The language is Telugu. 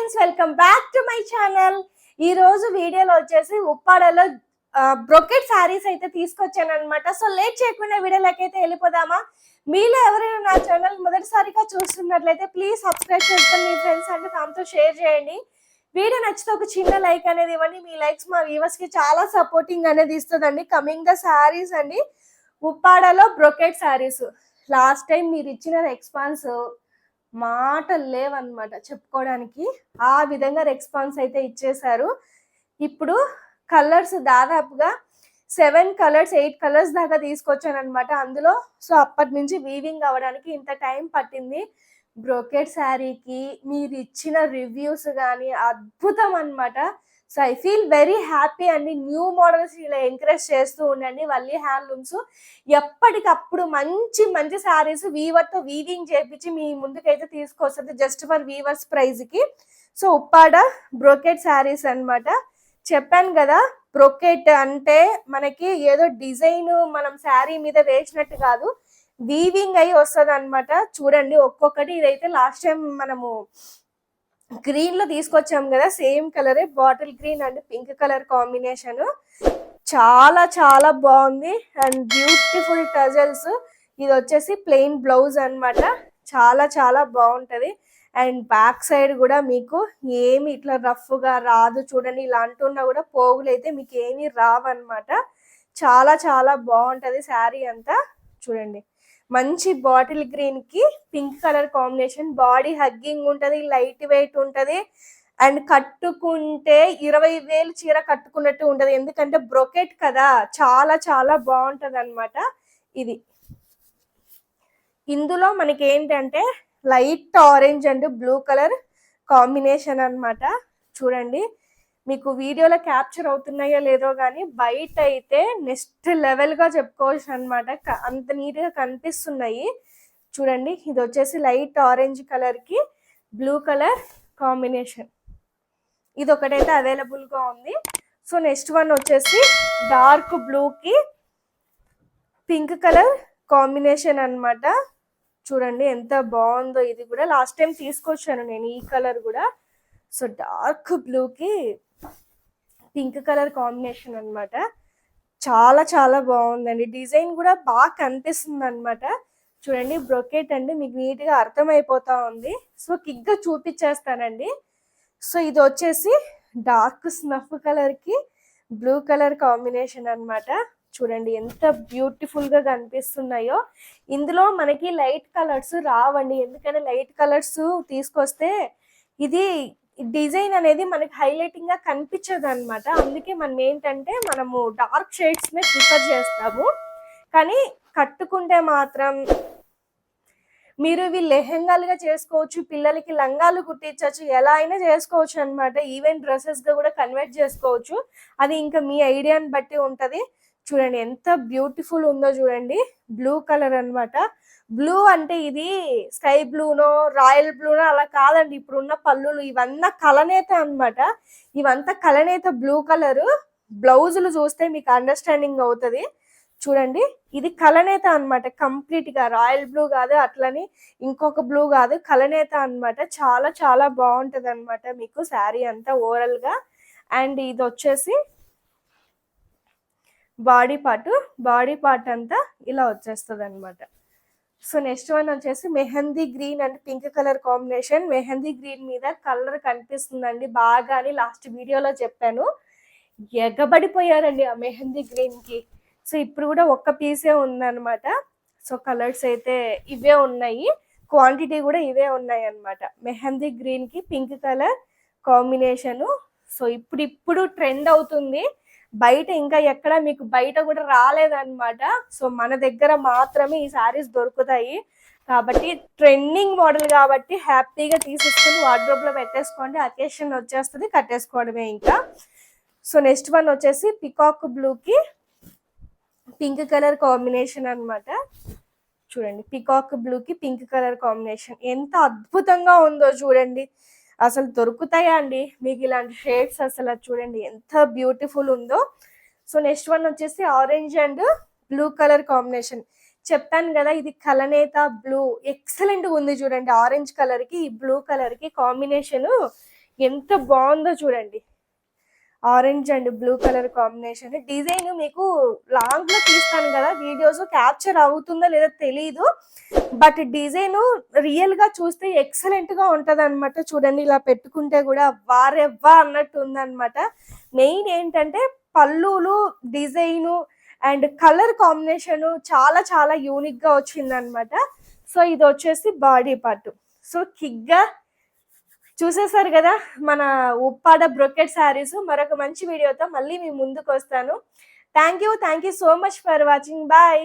Friends, welcome back to my channel. ఈ రోజు వీడియోలో వచ్చేసి ఉప్పాడలో బ్రొకెట్ శారీస్ అయితే తీసుకొచ్చాను అనమాట. సో లేట్ చేయకుండా వీడియోలోకి అయితే వెళ్ళిపోదామా. మీలో ఎవరైనా నా ఛానల్ మొదటిసారిగా చూస్తున్నట్లయితే ప్లీజ్ సబ్స్క్రైబ్ చేసుకొని మీ ఫ్రెండ్స్ అండ్ ఫ్యామిలీతో షేర్ చేయండి. వీడియో నచ్చితే ఒక చిన్న లైక్ అనేది ఇవ్వండి. మీ లైక్స్ మా వ్యూవర్స్ కి చాలా సపోర్టింగ్ అనేది ఇస్తుందండి. కమింగ్ ద శారీస్ అండి, ఉప్పాడలో బ్రొకెట్ శారీస్. లాస్ట్ టైం మీరు ఇచ్చిన రెస్పాన్స్ మాటలు లేవన్నమాట చెప్పుకోవడానికి. ఆ విధంగా రెస్పాన్స్ అయితే ఇచ్చేశారు. ఇప్పుడు కలర్స్ దాదాపుగా 7 కలర్స్ 8 కలర్స్ దాకా తీసుకొచ్చాను అనమాట అందులో. సో అప్పటి నుంచి వీవింగ్ అవ్వడానికి ఇంత టైం పట్టింది. బ్రోకెట్ శారీకి మీరు ఇచ్చిన రివ్యూస్ కానీ అద్భుతం అనమాట. So I feel very happy అండి. న్యూ మోడల్స్ ఇలా ఎంకరేజ్ చేస్తూ ఉండండి. వల్లి హ్యాండ్లూమ్స్ ఎప్పటికప్పుడు మంచి మంచి శారీస్ వీవర్తో వీవింగ్ చేపించి మీ ముందుకైతే తీసుకొస్తుంది జస్ట్ ఫర్ వీవర్స్ ప్రైజ్కి. సో ఉప్పాడ బ్రోకెట్ శారీస్ అనమాట. చెప్పాను కదా, బ్రోకెట్ అంటే మనకి ఏదో డిజైన్ మనం శారీ మీద వేసినట్టు కాదు, వీవింగ్ అయి వస్తుంది అనమాట. చూడండి ఒక్కొక్కటి. ఇదైతే లాస్ట్ టైం మనము గ్రీన్ లో తీసుకొచ్చాం కదా, సేమ్ కలరే, bottle green and pink colour combination. చాలా చాలా బాగుంది అండ్ బ్యూటిఫుల్ టజల్స్. ఇది వచ్చేసి ప్లెయిన్ బ్లౌజ్ అనమాట. చాలా చాలా బాగుంటది. అండ్ బ్యాక్ సైడ్ కూడా మీకు ఏమి ఇట్లా రఫ్ గా రాదు. చూడండి ఇలా అంటున్నా కూడా పోగులు అయితే మీకు ఏమి రావన్నమాట. చాలా చాలా బాగుంటది శారీ అంతా. చూడండి మంచి బాటిల్ గ్రీన్ కి pink colour combination. Body hugging ఉంటది, లైట్ వెయిట్ ఉంటది అండ్ కట్టుకుంటే 20,000 చీర కట్టుకున్నట్టు ఉంటది. ఎందుకంటే బ్రొకెట్ కదా, చాలా చాలా బాగుంటది అనమాట. ఇది ఇందులో మనకి ఏంటంటే light orange and blue colour combination అన్నమాట. చూడండి మీకు వీడియోలో క్యాప్చర్ అవుతున్నాయో లేదో కానీ బయట అయితే నెక్స్ట్ లెవెల్ గా చెప్పుకోవచ్చు అనమాట. అంత నీట్ గా కనిపిస్తున్నాయి. చూడండి ఇది వచ్చేసి లైట్ ఆరెంజ్ కలర్ కి బ్లూ కలర్ కాంబినేషన్. ఇది ఒకటైతే అవైలబుల్ గా ఉంది. సో నెక్స్ట్ వన్ వచ్చేసి డార్క్ బ్లూ కి పింక్ కలర్ కాంబినేషన్ అన్నమాట. చూడండి ఎంత బాగుందో. ఇది కూడా లాస్ట్ టైం తీసుకొచ్చాను నేను ఈ కలర్ కూడా. సో డార్క్ బ్లూ కి పింక్ కలర్ కాంబినేషన్ అన్నమాట. చాలా చాలా బాగుందండి. డిజైన్ కూడా బాగా కనిపిస్తుంది అనమాట. చూడండి బ్రొకెట్ అండి, మీకు నీట్ గా అర్థమైపోతా ఉంది. సో కిక్ గా చూపించేస్తానండి. సో ఇది వచ్చేసి డార్క్ స్నఫ్ కలర్ కి బ్లూ కలర్ కాంబినేషన్ అన్నమాట. చూడండి ఎంత బ్యూటిఫుల్ గా కనిపిస్తున్నాయో. ఇందులో మనకి లైట్ కలర్స్ రావండి, ఎందుకంటే లైట్ కలర్స్ తీసుకొస్తే ఇది డిజైన్ అనేది మనకి హైలైటింగ్ గా కనిపించదు అనమాట. అందుకే మనం ఏంటంటే మనము డార్క్ షేడ్స్ నే ప్రిఫర్ చేస్తాము. కానీ కట్టుకుంటే మాత్రం మీరు ఇవి లెహెంగాలుగా చేసుకోవచ్చు, పిల్లలకి లంగాలు కుట్టించవచ్చు, ఎలా అయినా చేసుకోవచ్చు అనమాట. ఈవెన్ డ్రెస్సెస్ గా కూడా కన్వర్ట్ చేసుకోవచ్చు. అది ఇంకా మీ ఐడియాని బట్టి ఉంటది. చూడండి ఎంత బ్యూటిఫుల్ ఉందో. చూడండి బ్లూ కలర్ అన్నమాట. బ్లూ అంటే ఇది స్కై బ్లూనో రాయల్ బ్లూనో అలా కాదండి. ఇప్పుడున్న పళ్ళులు ఇవన్నీ కలనేత అన్నమాట. ఇవంతా కలనేత బ్లూ కలర్. బ్లౌజులు చూస్తే మీకు అండర్స్టాండింగ్ అవుతుంది. చూడండి ఇది కలనేత అన్నమాట. కంప్లీట్ గా రాయల్ బ్లూ కాదు, అట్లని ఇంకొక బ్లూ కాదు, కలనేత అన్నమాట. చాలా చాలా బాగుంటది అనమాట మీకు శారీ అంతా ఓవరాల్ గా. అండ్ ఇది వచ్చేసి బాడీ పార్ట్ అంతా ఇలా వచ్చేస్తుంది అనమాట. సో నెక్స్ట్ వన్ వచ్చేసి mehndi green and pink colour combination. Mehndi green మీద కలర్ కనిపిస్తుందండి బాగా అని లాస్ట్ వీడియోలో చెప్పాను. ఎగబడిపోయారండి ఆ మెహందీ గ్రీన్ కి. సో ఇప్పుడు కూడా ఒక్క పీసే ఉందన్నమాట. సో కలర్స్ అయితే ఇవే ఉన్నాయి, క్వాంటిటీ కూడా ఇవే ఉన్నాయి అన్నమాట. మెహందీ గ్రీన్ కి పింక్ కలర్ కాంబినేషను. సో ఇప్పుడు ట్రెండ్ అవుతుంది. బయట ఇంకా ఎక్కడ మీకు బయట కూడా రాలేదన్నమాట. సో మన దగ్గర మాత్రమే ఈ శారీస్ దొరుకుతాయి. కాబట్టి ట్రెండింగ్ మోడల్ కాబట్టి హ్యాపీగా తీసేసుకుని వార్డ్రోబ్ లో పెట్టేసుకోండి. అకేషన్ వచ్చేస్తుంది, కట్టేసుకోవడమే ఇంకా. సో నెక్స్ట్ వన్ వచ్చేసి పికాక్ బ్లూ కి పింక్ కలర్ కాంబినేషన్ అన్నమాట. చూడండి పికాక్ బ్లూ కి పింక్ కలర్ కాంబినేషన్ ఎంత అద్భుతంగా ఉందో. చూడండి అసలు దొరుకుతాయా అండి మీకు ఇలాంటి షేడ్స్? అసలు చూడండి ఎంత బ్యూటిఫుల్ ఉందో. సో నెక్స్ట్ వన్ వచ్చేసి orange and blue colour combination. చెప్పాను కదా ఇది కలనేత బ్లూ, ఎక్సలెంట్ ఉంది. చూడండి ఆరెంజ్ కలర్ కి ఈ బ్లూ కలర్ కి కాంబినేషన్ ఎంత బాగుందో చూడండి. Orange and blue colour combination. Design మీకు లాంగ్ లో తీస్తాను కదా వీడియోస్, క్యాప్చర్ అవుతుందో లేదో తెలియదు, బట్ డిజైన్ రియల్ గా చూస్తే ఎక్సలెంట్ గా ఉంటది అనమాట. చూడండి ఇలా పెట్టుకుంటే కూడా వారెవ్వా అన్నట్టు ఉందన్నమాట. మెయిన్ ఏంటంటే పళ్ళులు, డిజైన్ అండ్ కలర్ కాంబినేషన్ చాలా చాలా యూనిక్ గా వచ్చింది అనమాట. సో ఇది వచ్చేసి బాడీ పార్ట్. సో కిగ్గా చూసేసారు కదా మన ఉప్పాడ బ్రొకెట్ శారీస్. మరొక మంచి వీడియోతో మళ్ళీ మీ ముందుకు వస్తాను. Thank you so much for watching. Bye.